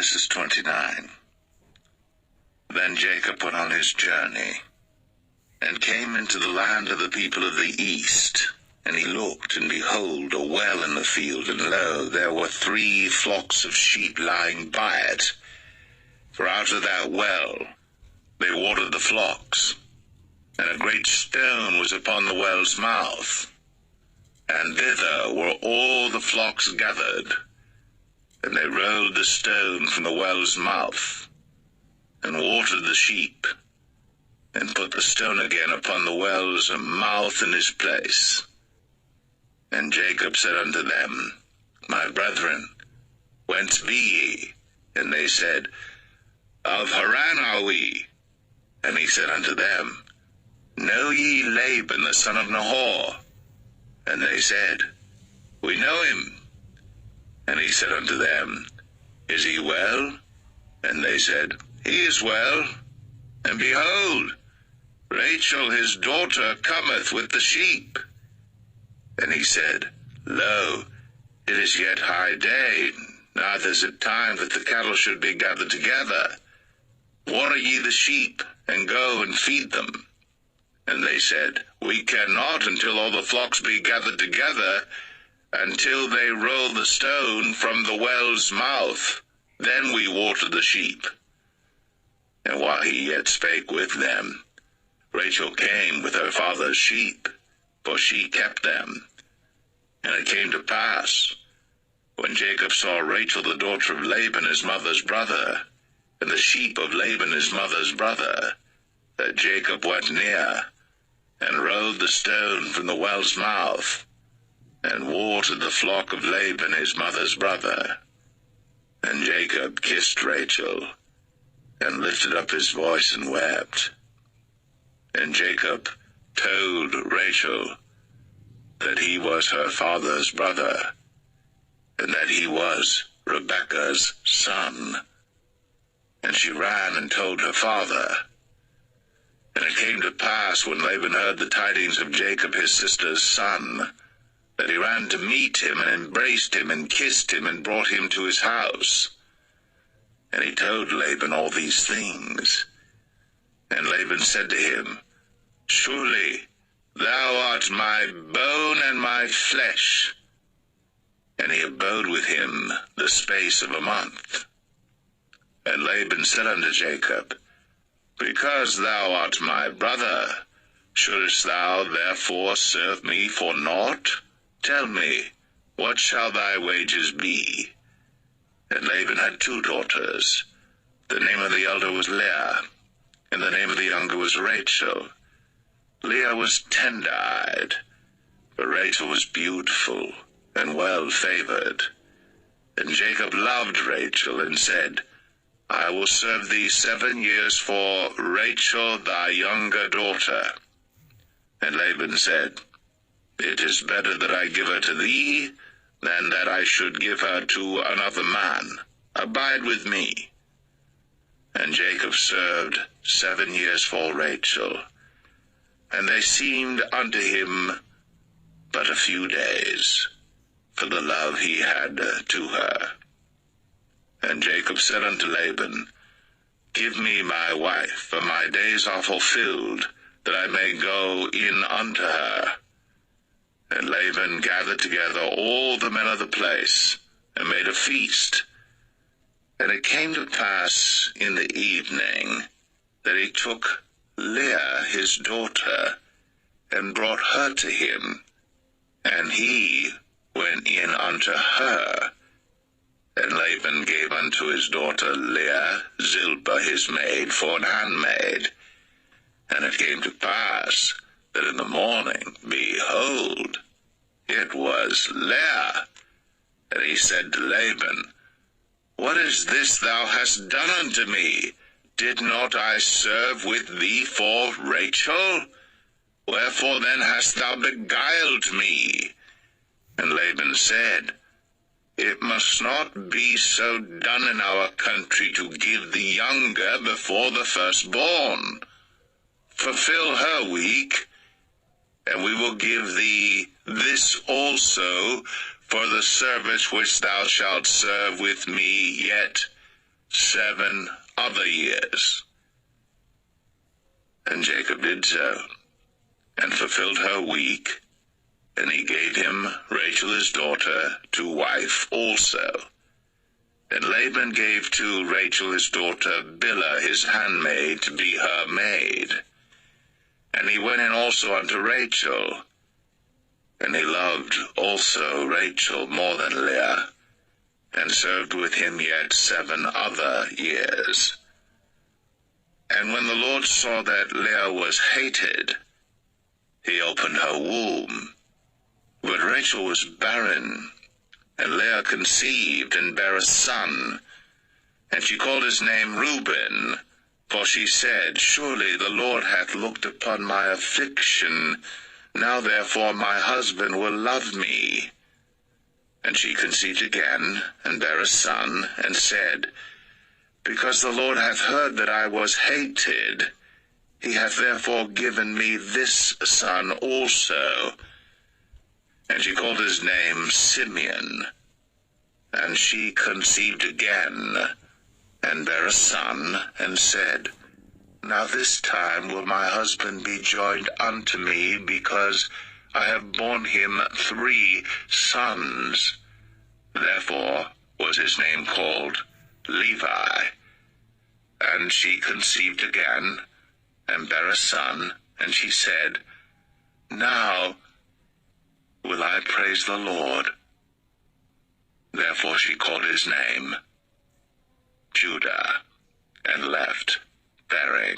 Genesis 29. Then Jacob went on his journey, and came into the land of the people of the east. And he looked, and behold, a well in the field, and lo, there were 3 flocks of sheep lying by it. For out of that well they watered the flocks. And a great stone was upon the well's mouth, and thither were all the flocks gathered. And they rolled the stone from the well's mouth, and watered the sheep, and put the stone again upon the well's mouth in his place. And Jacob said unto them, My brethren, whence be ye? And they said, Of Haran are we. And he said unto them, Know ye Laban the son of Nahor? And they said, We know him. And he said unto them, Is he well? And they said, He is well. And behold, Rachel his daughter cometh with the sheep. And he said, Lo, it is yet high day, neither is it time that the cattle should be gathered together. Water ye the sheep, and go and feed them. And they said, We cannot until all the flocks be gathered together, until they roll the stone from the well's mouth. Then we water the sheep. And while he yet spake with them, Rachel came with her father's sheep, for she kept them. And it came to pass, when Jacob saw Rachel the daughter of Laban his mother's brother, and the sheep of Laban his mother's brother, that Jacob went near, and rolled the stone from the well's mouth, and watered the flock of Laban his mother's brother. And Jacob kissed Rachel, and lifted up his voice and wept. And Jacob told Rachel that he was her father's brother, and that he was Rebekah's son. And she ran and told her father. And it came to pass, when Laban heard the tidings of Jacob his sister's son, that he ran to meet him, and embraced him, and kissed him, and brought him to his house. And he told Laban all these things. And Laban said to him, Surely thou art my bone and my flesh. And he abode with him the space of a month. And Laban said unto Jacob, Because thou art my brother, shouldest thou therefore serve me for naught? Tell me, what shall thy wages be? And Laban had 2 daughters. The name of the elder was Leah, and the name of the younger was Rachel. Leah was tender-eyed, but Rachel was beautiful and well-favored. And Jacob loved Rachel, and said, I will serve thee 7 years for Rachel thy younger daughter. And Laban said, It is better that I give her to thee, than that I should give her to another man. Abide with me. And Jacob served 7 years for Rachel, and they seemed unto him but a few days, for the love he had to her. And Jacob said unto Laban, Give me my wife, for my days are fulfilled, that I may go in unto her. And Laban gathered together all the men of the place, and made a feast. And it came to pass in the evening, that he took Leah his daughter, and brought her to him. And he went in unto her. And Laban gave unto his daughter Leah Zilpah his maid for an handmaid. And it came to pass, that in the morning, behold, it was Leah. And he said to Laban, What is this thou hast done unto me? Did not I serve with thee for Rachel? Wherefore then hast thou beguiled me? And Laban said, It must not be so done in our country, to give the younger before the firstborn. Fulfill her week, and we will give thee this also for the service which thou shalt serve with me yet 7 other years. And Jacob did so, and fulfilled her week, and he gave him Rachel his daughter to wife also. And Laban gave to Rachel his daughter Bilhah his handmaid to be her maid. And he went in also unto Rachel, and he loved also Rachel more than Leah, and served with him yet 7 other years. And when the Lord saw that Leah was hated, he opened her womb. But Rachel was barren, and Leah conceived and bare a son. And she called his name Reuben, for she said, Surely the Lord hath looked upon my affliction. Now therefore my husband will love me. And she conceived again, and bare a son, and said, Because the Lord hath heard that I was hated, he hath therefore given me this son also. And she called his name Simeon. And she conceived again, and bare a son, and said, Now this time will my husband be joined unto me, because I have borne him 3 sons. Therefore was his name called Levi. And she conceived again, and bare a son, and she said, Now will I praise the Lord. Therefore she called his name Judah, and left bearing.